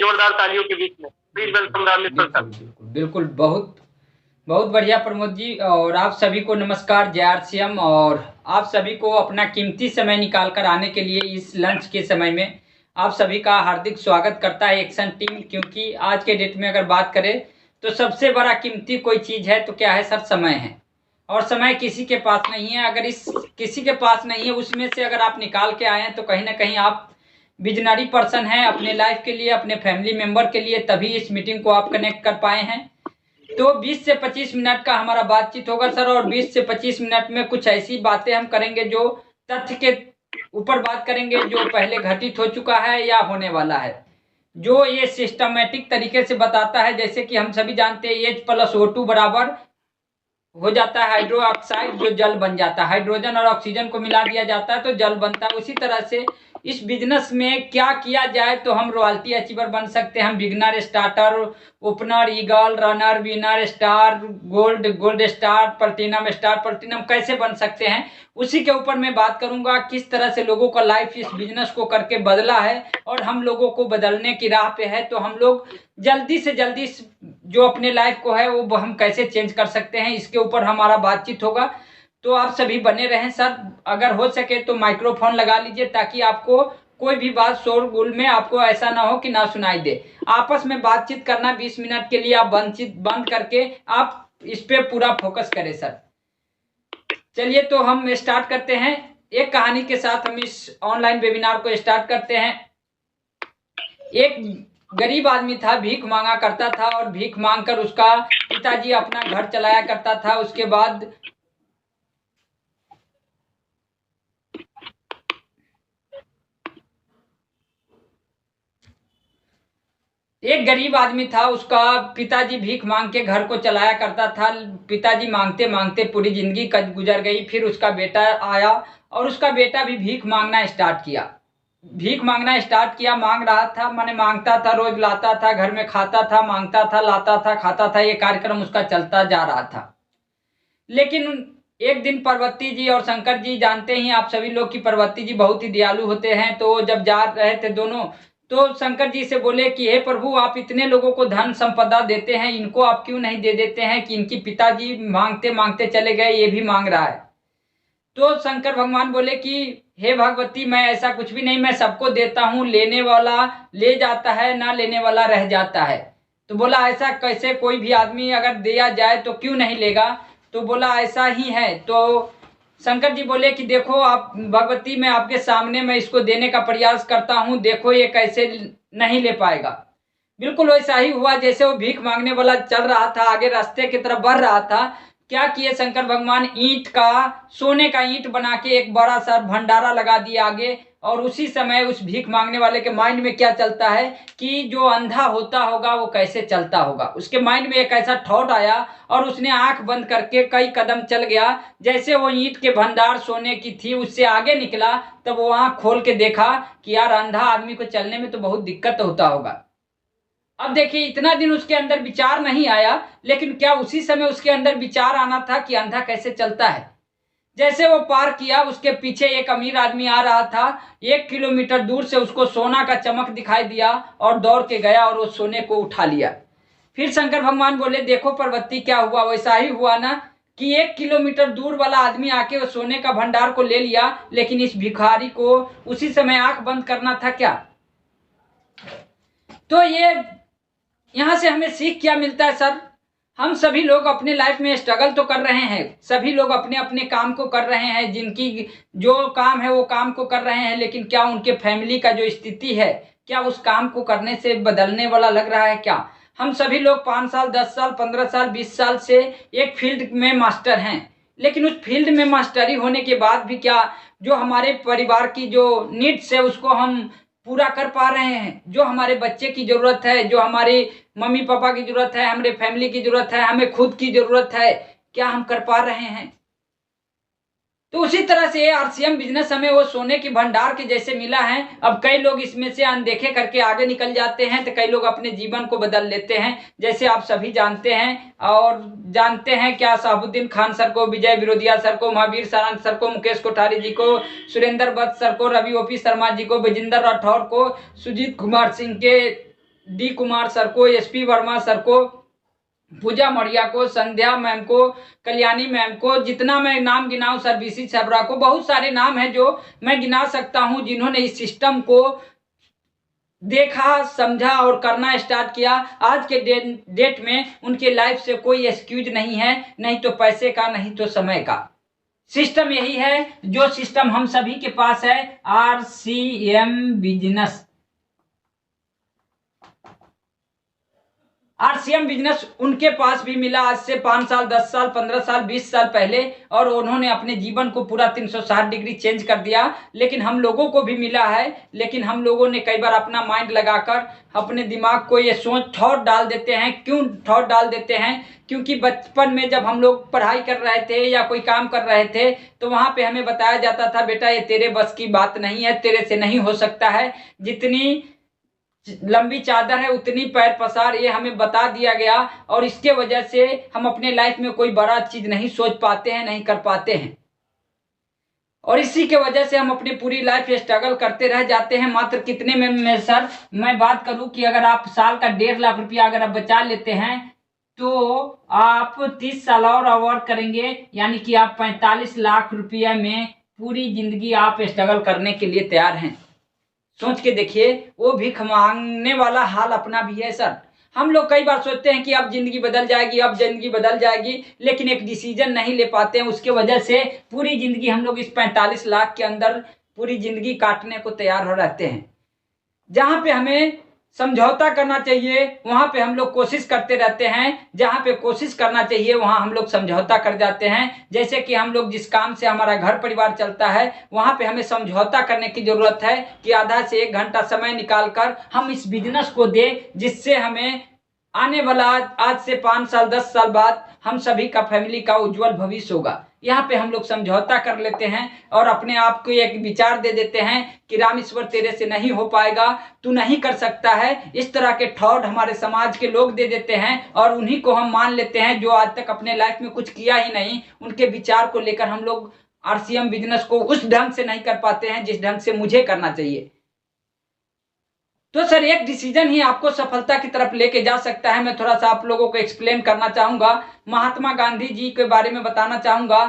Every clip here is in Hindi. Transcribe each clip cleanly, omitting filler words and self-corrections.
जोरदार तालियों के बीच में। Please welcome Rameshwar sir. बिल्कुल बिल्कुल, बहुत बहुत बढ़िया प्रमोद जी। और आप सभी को नमस्कार, जय आरसीएम। और आप सभी को अपना कीमती समय निकाल कर आने के लिए इस लंच के समय में आप सभी का हार्दिक स्वागत करता है एक्शन टीम। क्योंकि आज के डेट में अगर बात करें तो सबसे बड़ा कीमती कोई चीज़ है तो क्या है सर? समय है। और समय किसी के पास नहीं है। अगर इस किसी के पास नहीं है, उसमें से अगर आप निकाल के आए हैं तो कहीं ना कहीं आप विजनरी पर्सन हैं अपने लाइफ के लिए, अपने फैमिली मेंबर के लिए, तभी इस मीटिंग को आप कनेक्ट कर पाए हैं। तो 20 से 25 मिनट का हमारा बातचीत होगा सर। और 20 से 25 मिनट में कुछ ऐसी बातें हम करेंगे जो तथ्य के ऊपर बात करेंगे, जो पहले घटित हो चुका है या होने वाला है, जो ये सिस्टमेटिक तरीके से बताता है। जैसे कि हम सभी जानते हैं H+O2 बराबर हो जाता है हाइड्रो ऑक्साइड, जो जल बन जाता है। हाइड्रोजन और ऑक्सीजन को मिला दिया जाता है तो जल बनता है। उसी तरह से इस बिजनेस में क्या किया जाए तो हम रॉयल्टी अचीवर बन सकते हैं। हम beginner, starter, opener, eagle, runner, winner, star, gold, gold star, platinum star, platinum कैसे बन सकते हैं, उसी के ऊपर मैं बात करूंगा। किस तरह से लोगों का लाइफ इस बिजनेस को करके बदला है और हम लोगों को बदलने की राह पे है। तो हम लोग जल्दी से जल्दी जो अपने लाइफ को है वो हम कैसे चेंज कर सकते हैं, इसके ऊपर हमारा बातचीत होगा। तो आप सभी बने रहें सर। अगर हो सके तो माइक्रोफोन लगा लीजिए ताकि आपको कोई भी बात शोरगुल में आपको ऐसा ना हो कि ना सुनाई दे। आपस में बातचीत करना 20 मिनट के लिए आप बंद करके आप इस पे पूरा फोकस करें सर। चलिए तो हम स्टार्ट करते हैं। एक कहानी के साथ हम इस ऑनलाइन वेबिनार को स्टार्ट करते हैं। एक गरीब आदमी था, भीख मांगा करता था और भीख मांगकर उसका पिताजी अपना घर चलाया करता था। उसके बाद एक गरीब आदमी था, उसका पिताजी भीख मांग के घर को चलाया करता था। पिताजी मांगते मांगते पूरी जिंदगी गुजर गई। फिर उसका बेटा आया और उसका बेटा भी भीख मांगना स्टार्ट किया। भीख मांगना स्टार्ट किया, मांग रहा था, माने मांगता था, रोज लाता था, घर में खाता था, मांगता था, लाता था, खाता था। ये कार्यक्रम उसका चलता जा रहा था। लेकिन एक दिन पार्वती जी और शंकर जी, जानते ही आप सभी लोग कि पार्वती जी बहुत ही दयालु होते हैं। तो जब जा रहे थे दोनों, तो शंकर जी से बोले कि हे प्रभु, आप इतने लोगों को धन संपदा देते हैं, इनको आप क्यों नहीं दे देते हैं कि इनकी पिताजी मांगते मांगते चले गए, ये भी मांग रहा है। तो शंकर भगवान बोले कि हे भगवती, मैं ऐसा कुछ भी नहीं, मैं सबको देता हूँ, लेने वाला ले जाता है, ना लेने वाला रह जाता है। तो बोला ऐसा कैसे? कोई भी आदमी अगर दिया जाए तो क्यों नहीं लेगा? तो बोला ऐसा ही है। तो शंकर जी बोले कि देखो आप भगवती, मैं आपके सामने मैं इसको देने का प्रयास करता हूँ, देखो ये कैसे नहीं ले पाएगा। बिल्कुल वैसा ही हुआ जैसे वो भीख मांगने वाला चल रहा था, आगे रास्ते की तरफ बढ़ रहा था। क्या किए शंकर भगवान? ईंट का, सोने का ईंट बना के एक बड़ा सा भंडारा लगा दिया आगे। और उसी समय उस भीख मांगने वाले के माइंड में क्या चलता है कि जो अंधा होता होगा वो कैसे चलता होगा। उसके माइंड में एक ऐसा थॉट आया और उसने आंख बंद करके कई कदम चल गया। जैसे वो ईंट के भंडार सोने की थी, उससे आगे निकला, तब वो आंख खोल के देखा कि यार अंधा आदमी को चलने में तो बहुत दिक्कत होता होगा। अब देखिए, इतना दिन उसके अंदर विचार नहीं आया, लेकिन क्या उसी समय उसके अंदर विचार आना था कि अंधा कैसे चलता है। जैसे वो पार किया, उसके पीछे एक अमीर आदमी आ रहा था। 1 किलोमीटर दूर से उसको सोना का चमक दिखाई दिया और दौड़ के गया और वो सोने को उठा लिया। फिर शंकर भगवान बोले देखो पार्वती, क्या हुआ? वैसा ही हुआ ना कि 1 किलोमीटर दूर वाला आदमी आके वो सोने का भंडार को ले लिया, लेकिन इस भिखारी को उसी समय आंख बंद करना था क्या? तो ये यहाँ से हमें सीख क्या मिलता है सर? हम सभी लोग अपने लाइफ में स्ट्रगल तो कर रहे हैं, सभी लोग अपने अपने काम को कर रहे हैं, जिनकी जो काम है वो काम को कर रहे हैं, लेकिन क्या उनके फैमिली का जो स्थिति है, क्या उस काम को करने से बदलने वाला लग रहा है क्या? हम सभी लोग 5 साल, 10 साल, 15 साल, 20 साल से एक फील्ड में मास्टर हैं, लेकिन उस फील्ड में मास्टरी होने के बाद भी क्या जो हमारे परिवार की जो नीड्स है उसको हम पूरा कर पा रहे हैं? जो हमारे बच्चे की जरूरत है, जो हमारे मम्मी पापा की जरूरत है, हमारे फैमिली की जरूरत है, हमें खुद की जरूरत है, क्या हम कर पा रहे हैं? तो उसी तरह से आरसीएम बिजनेस हमें वो सोने की भंडार के जैसे मिला है। अब कई लोग इसमें से अनदेखे करके आगे निकल जाते हैं, तो कई लोग अपने जीवन को बदल लेते हैं, जैसे आप सभी जानते हैं। और जानते हैं क्या, साहबुद्दीन खान सर को, विजय विरोधिया सर को, महावीर सारंग सर को, मुकेश कोठारी जी को, सुरेंद्र भट्ट सर को, रवि ओपी शर्मा जी को, विजेंद्र राठौर को, सुजीत कुमार सिंह के डी कुमार सर को, एसपी वर्मा सर को, पूजा मौर्य को, संध्या मैम को, कल्याणी मैम को, जितना मैं नाम गिनाऊं, सर बीसी छबरा को, बहुत सारे नाम हैं जो मैं गिना सकता हूं जिन्होंने इस सिस्टम को देखा, समझा और करना स्टार्ट किया। आज के डेट में उनके लाइफ से कोई एक्सक्यूज नहीं है, नहीं तो पैसे का, नहीं तो समय का। सिस्टम यही है जो सिस्टम हम सभी के पास है, RCM बिजनेस। RCM बिजनेस उनके पास भी मिला आज से 5 साल, 10 साल, 15 साल, 20 साल पहले, और उन्होंने अपने जीवन को पूरा 360 डिग्री चेंज कर दिया। लेकिन हम लोगों को भी मिला है, लेकिन हम लोगों ने कई बार अपना माइंड लगाकर अपने दिमाग को ये सोच थॉट डाल देते हैं। क्यों थॉट डाल देते हैं? क्योंकि बचपन में जब हम लोग पढ़ाई कर रहे थे या कोई काम कर रहे थे तो वहाँ पे हमें बताया जाता था, बेटा ये तेरे बस की बात नहीं है, तेरे से नहीं हो सकता है, जितनी लंबी चादर है उतनी पैर पसार, ये हमें बता दिया गया। और इसके वजह से हम अपने लाइफ में कोई बड़ा चीज नहीं सोच पाते हैं, नहीं कर पाते हैं, और इसी के वजह से हम अपनी पूरी लाइफ स्ट्रगल करते रह जाते हैं। मात्र कितने में सर मैं बात करूं कि अगर आप साल का 1.5 लाख रुपया अगर आप बचा लेते हैं तो आप 30 साल और वर्क करेंगे, यानी कि आप 45 लाख रुपया में पूरी जिंदगी आप स्ट्रगल करने के लिए तैयार हैं। सोच के देखिए, वो भीख मांगने वाला हाल अपना भी है सर। हम लोग कई बार सोचते हैं कि अब जिंदगी बदल जाएगी, अब जिंदगी बदल जाएगी, लेकिन एक डिसीजन नहीं ले पाते हैं। उसके वजह से पूरी जिंदगी हम लोग इस 45 लाख के अंदर पूरी जिंदगी काटने को तैयार हो रहते हैं। जहां पे हमें समझौता करना चाहिए वहां पे हम लोग कोशिश करते रहते हैं, जहां पे कोशिश करना चाहिए वहां हम लोग समझौता कर जाते हैं। जैसे कि हम लोग जिस काम से हमारा घर परिवार चलता है वहां पे हमें समझौता करने की जरूरत है कि आधा से 1 घंटा समय निकालकर हम इस बिजनेस को दें, जिससे हमें आने वाला आज से 5 साल 10 साल बाद हम सभी का फैमिली का उज्जवल भविष्य होगा। यहाँ पे हम लोग समझौता कर लेते हैं और अपने आप को एक विचार दे देते हैं कि रामेश्वर तेरे से नहीं हो पाएगा, तू नहीं कर सकता है। इस तरह के थॉट हमारे समाज के लोग दे देते हैं और उन्हीं को हम मान लेते हैं जो आज तक अपने लाइफ में कुछ किया ही नहीं। उनके विचार को लेकर हम लोग RCM बिजनेस को उस ढंग से नहीं कर पाते हैं जिस ढंग से मुझे करना चाहिए। तो सर एक डिसीजन ही आपको सफलता की तरफ लेके जा सकता है। मैं थोड़ा सा आप लोगों को एक्सप्लेन करना चाहूंगा। महात्मा गांधी जी के बारे में बताना चाहूंगा।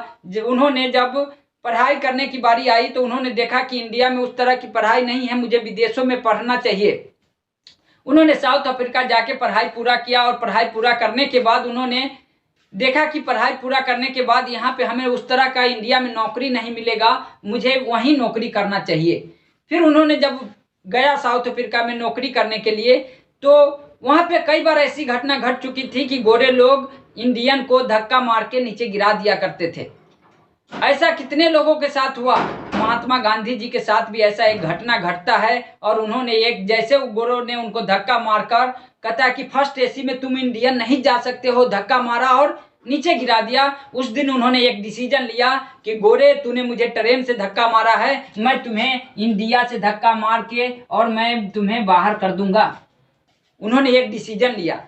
उन्होंने जब पढ़ाई करने की बारी आई तो उन्होंने देखा कि इंडिया में उस तरह की पढ़ाई नहीं है, मुझे विदेशों में पढ़ना चाहिए। उन्होंने साउथ अफ्रीका जाके पढ़ाई पूरा किया और पढ़ाई पूरा करने के बाद उन्होंने देखा कि पढ़ाई पूरा करने के बाद यहाँ पे हमें उस तरह का इंडिया में नौकरी नहीं मिलेगा, मुझे वहीं नौकरी करना चाहिए। फिर उन्होंने जब गया साउथ अफ्रीका में नौकरी करने के लिए तो वहां पे कई बार ऐसी घटना घट चुकी थी कि गोरे लोग इंडियन को धक्का मार के नीचे गिरा दिया करते थे। ऐसा कितने लोगों के साथ हुआ? महात्मा गांधी जी के साथ भी ऐसा एक घटना घटता है। और उन्होंने एक जैसे गोरों ने उनको धक्का मारकर कहता कि फर्स्ट AC में तुम इंडियन नहीं जा सकते हो, धक्का मारा और नीचे गिरा दिया। उस दिन उन्होंने एक डिसीजन लिया कि गोरे तूने मुझे ट्रेन से धक्का मारा है, मैं तुम्हें इंडिया से धक्का मार के और मैं तुम्हें बाहर कर दूंगा। उन्होंने एक डिसीजन लिया।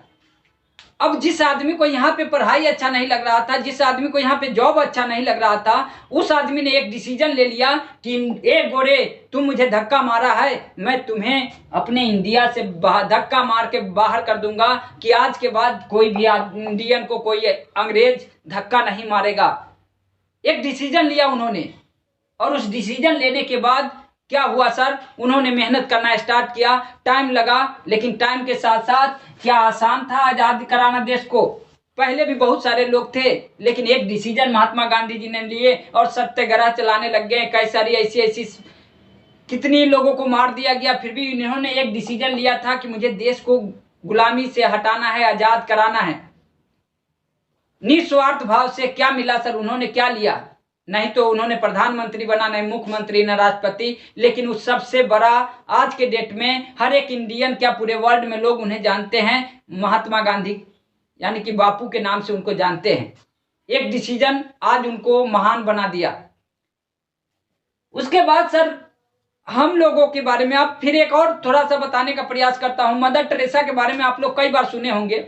अब जिस आदमी को यहाँ पे पढ़ाई अच्छा नहीं लग रहा था, जिस आदमी को यहाँ पे जॉब अच्छा नहीं लग रहा था, उस आदमी ने एक डिसीजन ले लिया कि ए गोरे तुम मुझे धक्का मारा है, मैं तुम्हें अपने इंडिया से धक्का मार के बाहर कर दूंगा कि आज के बाद कोई भी इंडियन को कोई अंग्रेज धक्का नहीं मारेगा। एक डिसीजन लिया उन्होंने। और उस डिसीजन लेने के बाद क्या हुआ सर? उन्होंने मेहनत करना स्टार्ट किया। टाइम लगा, लेकिन टाइम के साथ साथ क्या आसान था आजाद कराना देश को? पहले भी बहुत सारे लोग थे, लेकिन एक डिसीजन महात्मा गांधी जी ने लिए और सत्याग्रह चलाने लग गए। कई सारी ऐसी कितनी लोगों को मार दिया गया, फिर भी इन्होंने एक डिसीजन लिया था कि मुझे देश को गुलामी से हटाना है, आजाद कराना है। निस्वार्थ भाव से क्या मिला सर? उन्होंने क्या लिया? नहीं तो उन्होंने प्रधानमंत्री बना, नहीं मुख्यमंत्री, न राष्ट्रपति, लेकिन उस सबसे बड़ा आज के डेट में हर एक इंडियन, क्या पूरे वर्ल्ड में लोग उन्हें जानते हैं, महात्मा गांधी यानी कि बापू के नाम से उनको जानते हैं। एक डिसीजन आज उनको महान बना दिया। उसके बाद सर हम लोगों के बारे में आप फिर एक और थोड़ा सा बताने का प्रयास करता हूं। मदर टेरेसा के बारे में आप लोग कई बार सुने होंगे।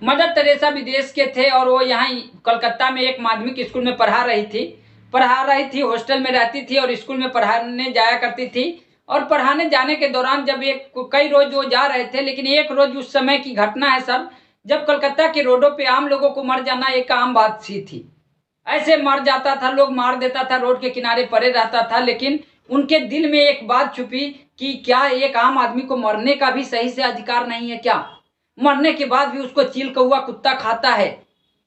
मदर टेरेसा विदेश के थे और वो यहाँ कलकत्ता में एक माध्यमिक स्कूल में पढ़ा रही थी, हॉस्टल में रहती थी और स्कूल में पढ़ाने जाया करती थी। और पढ़ाने जाने के दौरान जब कई रोज वो जा रहे थे, लेकिन एक रोज उस समय की घटना है सर, जब कलकत्ता के रोडों पे आम लोगों को मर जाना एक आम बात सी थी। ऐसे मर जाता था, लोग मार देता था, रोड के किनारे पड़े रहता था, लेकिन उनके दिल में एक बात छुपी कि क्या एक आम आदमी को मरने का भी सही से अधिकार नहीं है क्या? मरने के बाद भी उसको चील कौवा कुत्ता खाता है।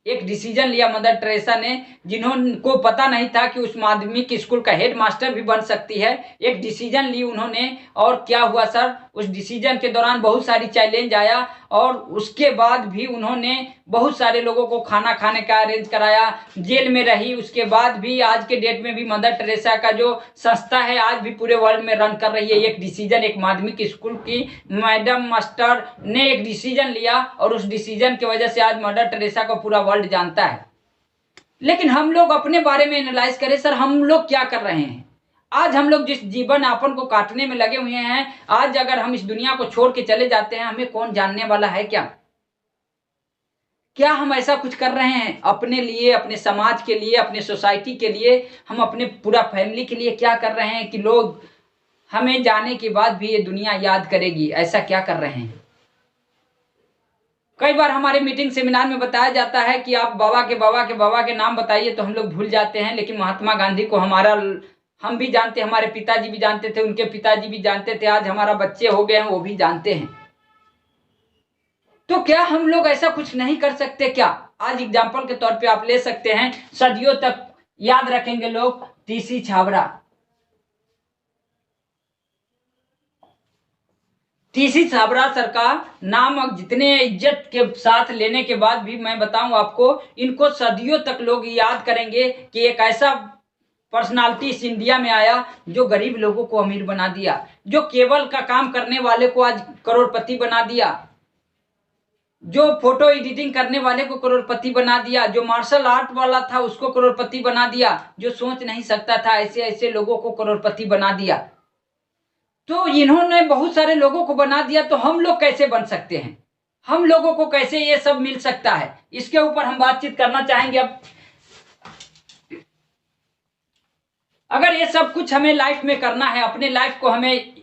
एक डिसीजन लिया मदर टेरेसा ने, जिन्होंने पता नहीं था कि उस माध्यमिक स्कूल का हेड मास्टर भी बन सकती है। एक डिसीजन ली उन्होंने, और क्या हुआ सर, उस डिसीजन के दौरान बहुत सारी चैलेंज आया, और उसके बाद भी उन्होंने बहुत सारे लोगों को खाना खाने का अरेंज कराया, जेल में रही। उसके बाद भी आज के डेट में भी मदर टेरेसा का जो संस्था है आज भी पूरे वर्ल्ड में रन कर रही है। एक डिसीजन, एक माध्यमिक स्कूल की मैडम मास्टर ने एक डिसीजन लिया, और उस डिसीजन की वजह से आज मदर टेरेसा को पूरा वर्ल्ड जानता है। लेकिन हम लोग अपने बारे में एनालाइज करें सर, हम लोग क्या कर रहे हैं? आज हम लोग जिस जीवन यापन को काटने में लगे हुए हैं, आज अगर हम इस दुनिया को छोड़ के चले जाते हैं, हमें कौन जानने वाला है क्या? क्या हम ऐसा कुछ कर रहे हैं अपने लिए, अपने समाज के लिए, अपने सोसाइटी के लिए, हम अपने पूरा फैमिली के लिए क्या कर रहे हैं कि लोग हमें जाने के बाद भी ये दुनिया याद करेगी? ऐसा क्या कर रहे हैं? कई बार हमारे मीटिंग सेमिनार में बताया जाता है कि आप बाबा के नाम बताइए, तो हम लोग भूल जाते हैं। लेकिन महात्मा गांधी को हम भी जानते, हमारे पिताजी भी जानते थे, उनके पिताजी भी जानते थे, आज हमारा बच्चे हो गए हैं वो भी जानते हैं। तो क्या हम लोग ऐसा कुछ नहीं कर सकते क्या? आज एग्जाम्पल के तौर पे आप ले सकते हैं, सदियों तक याद रखेंगे लोग TC Chhabra. TC Chhabra sir का नाम जितने इज्जत के साथ लेने के बाद भी मैं बताऊं आपको, इनको सदियों तक लोग याद करेंगे कि एक ऐसा पर्सनालिटी इस इंडिया में आया जो गरीब लोगों को अमीर बना दिया, जो केबल का काम करने वाले को आज करोड़पति बना दिया, जो फोटो एडिटिंग करने वाले को करोड़पति बना दिया, जो मार्शल आर्ट वाला था उसको करोड़पति बना दिया, जो सोच नहीं सकता था ऐसे ऐसे लोगों को करोड़पति बना दिया। तो इन्होंने बहुत सारे लोगों को बना दिया, तो हम लोग कैसे बन सकते हैं? हम लोगों को कैसे ये सब मिल सकता है? इसके ऊपर हम बातचीत करना चाहेंगे। अब अगर ये सब कुछ हमें लाइफ में करना है, अपने लाइफ को हमें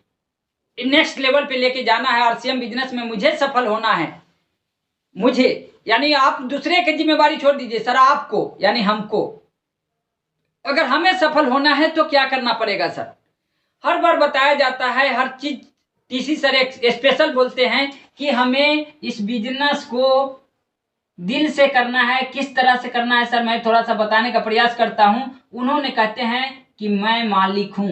नेक्स्ट लेवल पे लेके जाना है, आरसीएम बिजनेस में मुझे सफल होना है, मुझे यानी आप दूसरे की जिम्मेवारी छोड़ दीजिए सर, आपको यानी हमको, अगर हमें सफल होना है तो क्या करना पड़ेगा सर? हर बार बताया जाता है, हर चीज टीसी सर एक स्पेशल बोलते हैं कि हमें इस बिजनेस को दिल से करना है। किस तरह से करना है सर, मैं थोड़ा सा बताने का प्रयास करता हूं। उन्होंने कहते हैं कि मैं मालिक हूं।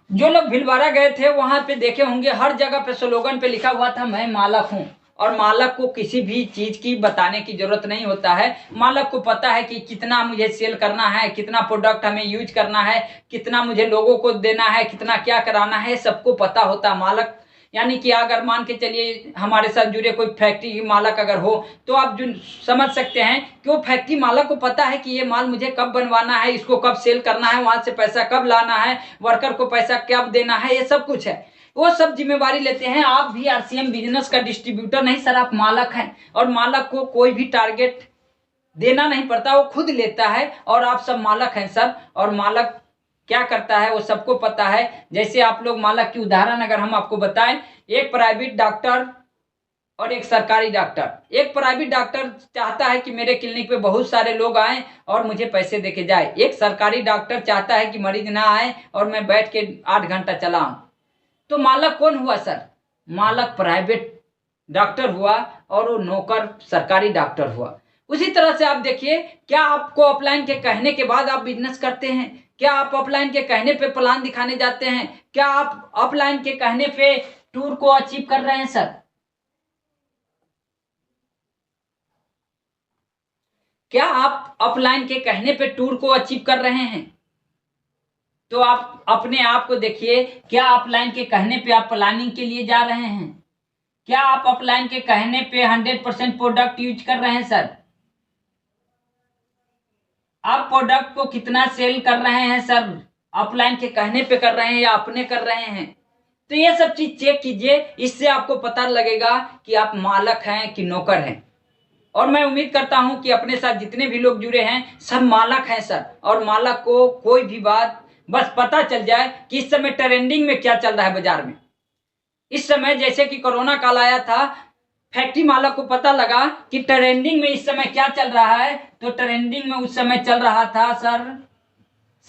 जो लोग भीलवाड़ा गए थे वहां पे देखे होंगे, हर जगह पे स्लोगन पे लिखा हुआ था मैं मालक हूं। और मालक को किसी भी चीज की बताने की जरूरत नहीं होता है। मालक को पता है कि कितना मुझे सेल करना है, कितना प्रोडक्ट हमें यूज करना है, कितना मुझे लोगों को देना है, कितना क्या कराना है, सबको पता होता है। मालक यानी कि अगर मान के चलिए हमारे साथ जुड़े कोई फैक्ट्री मालक अगर हो, तो आप जो समझ सकते हैं कि वो फैक्ट्री मालक को पता है कि ये माल मुझे कब बनवाना है, इसको कब सेल करना है, वहां से पैसा कब लाना है, वर्कर को पैसा कब देना है, ये सब कुछ है, वो सब जिम्मेवारी लेते हैं। आप भी आरसीएम बिजनेस का डिस्ट्रीब्यूटर नहीं सर, आप मालक हैं। और मालक को कोई भी टारगेट देना नहीं पड़ता, वो खुद लेता है। और आप सब मालक हैं सर। और मालक क्या करता है वो सबको पता है। जैसे आप लोग मालक की उदाहरण अगर हम आपको बताएं, एक प्राइवेट डॉक्टर और एक सरकारी डॉक्टर। एक प्राइवेट डॉक्टर चाहता है कि मेरे क्लिनिक पे बहुत सारे लोग आएं और मुझे पैसे देके जाए। एक सरकारी डॉक्टर चाहता है कि मरीज ना आए और मैं बैठ के 8 घंटा चलाऊं। तो मालक कौन हुआ सर? मालक प्राइवेट डॉक्टर हुआ और वो नौकर सरकारी डॉक्टर हुआ। उसी तरह से आप देखिए, क्या आपको अपलाइन के कहने के बाद आप बिजनेस करते हैं? क्या आप अपलाइन के कहने पे प्लान दिखाने जाते हैं? क्या आप अपलाइन के कहने पे टूर को अचीव कर रहे हैं सर? क्या आप अपलाइन के कहने पे टूर को अचीव कर रहे हैं? तो आप अपने आप को देखिए, क्या अपलाइन के कहने पे आप प्लानिंग के लिए जा रहे हैं? क्या आप अपलाइन के कहने पे 100% प्रोडक्ट यूज कर रहे हैं सर? आप प्रोडक्ट को कितना सेल कर रहे हैं सर? अपलाइन के कहने पे कर रहे हैं या अपने कर रहे हैं? तो ये सब चीज चेक कीजिए, इससे आपको पता लगेगा कि आप मालक हैं कि नौकर हैं। और मैं उम्मीद करता हूं कि अपने साथ जितने भी लोग जुड़े हैं सब मालक हैं सर, और मालक को कोई भी बात बस पता चल जाए कि इस समय ट्रेंडिंग में क्या चल रहा है बाजार में। इस समय जैसे कि कोरोना काल आया था, फैक्ट्री मालक को पता लगा कि ट्रेंडिंग में इस समय क्या चल रहा है, तो ट्रेंडिंग में उस समय चल रहा था सर,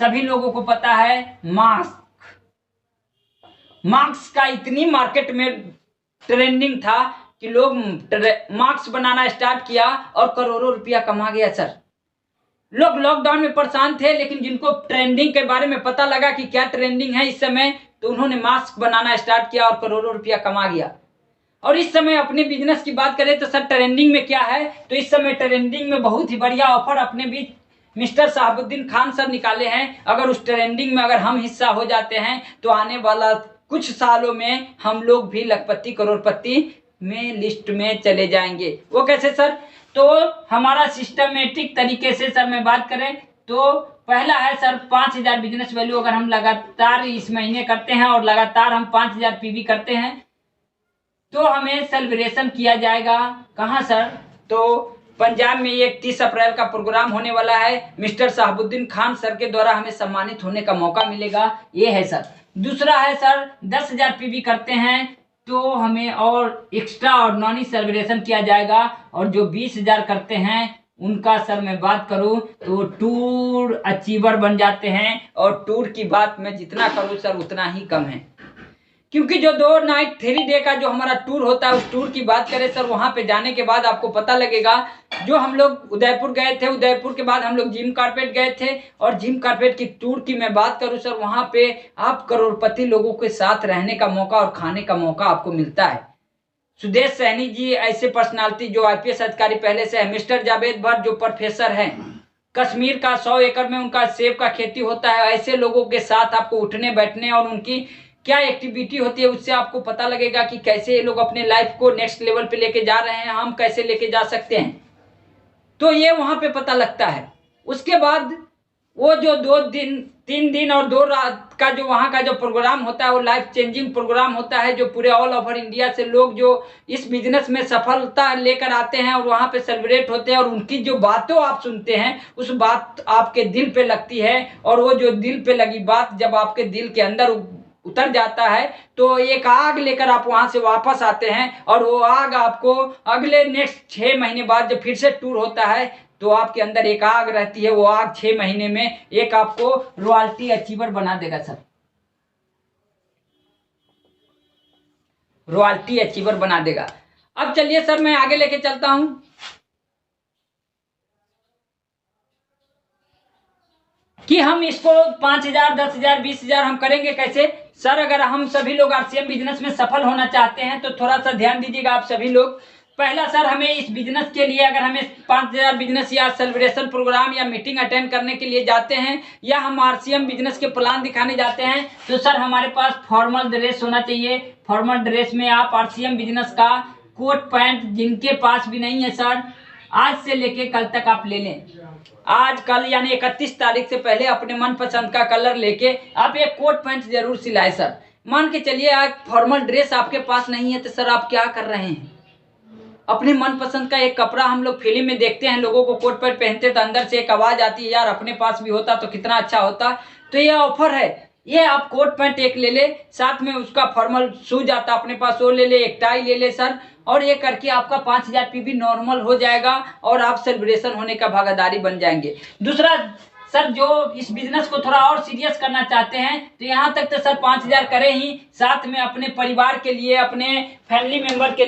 सभी लोगों को पता है, मास्क का इतनी मार्केट में ट्रेंडिंग था कि लोग मास्क बनाना स्टार्ट किया और करोड़ों रुपया कमा गया सर। लोग लॉकडाउन में परेशान थे, लेकिन जिनको ट्रेंडिंग के बारे में पता लगा कि क्या ट्रेंडिंग है इस समय, तो उन्होंने मास्क बनाना स्टार्ट किया और करोड़ों रुपया कमा गया। और इस समय अपने बिजनेस की बात करें तो सर ट्रेंडिंग में क्या है, तो इस समय ट्रेंडिंग में बहुत ही बढ़िया ऑफर अपने बीच मिस्टर शहाबुद्दीन खान सर निकाले हैं। अगर उस ट्रेंडिंग में अगर हम हिस्सा हो जाते हैं तो आने वाला कुछ सालों में हम लोग भी लखपति करोड़पति में लिस्ट में चले जाएंगे। वो कैसे सर, तो हमारा सिस्टमेटिक तरीके से सर मैं बात करें तो पहला है सर 5000 बिजनेस वैल्यू अगर हम लगातार इस महीने करते हैं और लगातार हम 5000 पीवी करते हैं तो हमें सेलिब्रेशन किया जाएगा। कहाँ सर, तो पंजाब में ये 30 अप्रैल का प्रोग्राम होने वाला है। मिस्टर शहाबुद्दीन खान सर के द्वारा हमें सम्मानित होने का मौका मिलेगा, ये है सर। दूसरा है सर 10,000 पीवी करते हैं तो हमें और एक्स्ट्रा ऑर्डिनरी सेलिब्रेशन किया जाएगा, और जो 20,000 करते हैं उनका सर मैं बात करूं तो टूर अचीवर बन जाते हैं। और टूर की बात मैं जितना करूं सर उतना ही कम है, क्योंकि जो 2 नाइट 3 डे का जो हमारा टूर होता है उस टूर की बात करें सर, वहां पे जाने के बाद आपको पता लगेगा। जो हम लोग उदयपुर गए थे, उदयपुर के बाद हम लोग जिम कारपेट गए थे, और जिम कारपेट की टूर की मैं बात करूं सर, वहां पे आप करोड़पति लोगों के साथ रहने का मौका और खाने का मौका आपको मिलता है। सुदेश सैनी जी ऐसे पर्सनालिटी जो IPS अधिकारी पहले से है, मिस्टर जावेद भट्ट जो प्रोफेसर हैं, कश्मीर का 100 एकड़ में उनका सेब का खेती होता है। ऐसे लोगों के साथ आपको उठने बैठने और उनकी क्या एक्टिविटी होती है उससे आपको पता लगेगा कि कैसे ये लोग अपने लाइफ को नेक्स्ट लेवल पे लेके जा रहे हैं, हम कैसे लेके जा सकते हैं, तो ये वहां पे पता लगता है। उसके बाद वो जो 3 दिन और 2 रात का जो वहां का जो प्रोग्राम होता है वो लाइफ चेंजिंग प्रोग्राम होता है, जो पूरे ऑल ओवर इंडिया से लोग जो इस बिजनेस में सफलता लेकर आते हैं और वहां पे सेलिब्रेट होते हैं, और उनकी जो बातों आप सुनते हैं उस बात आपके दिल पे लगती है, और वो जो दिल पे लगी बात जब आपके दिल के अंदर उतर जाता है तो एक आग लेकर आप वहां से वापस आते हैं, और वो आग आपको अगले नेक्स्ट 6 महीने बाद जब फिर से टूर होता है तो आपके अंदर एक आग रहती है। वो आग 6 महीने में एक आपको रॉयल्टी अचीवर बना देगा सर, रॉयल्टी अचीवर बना देगा। अब चलिए सर मैं आगे लेके चलता हूं कि हम इसको 5,000 10,000 20,000 हम करेंगे कैसे सर। अगर हम सभी लोग RCM बिजनेस में सफल होना चाहते हैं तो थोड़ा सा ध्यान दीजिएगा आप सभी लोग। पहला सर हमें इस बिजनेस के लिए अगर हमें 5,000 बिजनेस या सेलिब्रेशन प्रोग्राम या मीटिंग अटेंड करने के लिए जाते हैं, या हम RCM बिजनेस के प्लान दिखाने जाते हैं, तो सर हमारे पास फॉर्मल ड्रेस होना चाहिए। फॉर्मल ड्रेस में आप RCM बिजनेस का कोट पैंट, जिनके पास भी नहीं है सर, आज से लेके कल तक आप ले लें। आज कल यानी 31 तारीख से पहले अपने मनपसंद का कलर लेके आप एक कोट पैंट जरूर सिलाए सर। मान के चलिए आज फॉर्मल ड्रेस आपके पास नहीं है तो सर आप क्या कर रहे हैं, अपने मनपसंद का एक कपड़ा, हम लोग फिल्म में देखते हैं लोगों को कोट पैंट पहनते तो अंदर से एक आवाज आती है, यार अपने पास भी होता तो कितना अच्छा होता। तो ये ऑफर है, ये आप कोट पैंट एक ले ले, साथ में उसका फॉर्मल शूज आता अपने पास वो ले ले, एक टाई ले ले सर, और ये करके आपका 5,000 पीवी नॉर्मल हो जाएगा और आप सेलिब्रेशन होने का भागीदारी बन जाएंगे। दूसरा सर जो इस बिजनेस को थोड़ा और सीरियस करना चाहते हैं तो यहाँ तक तो सर 5,000 करें ही, साथ में अपने परिवार के लिए, अपने फैमिली मेंबर के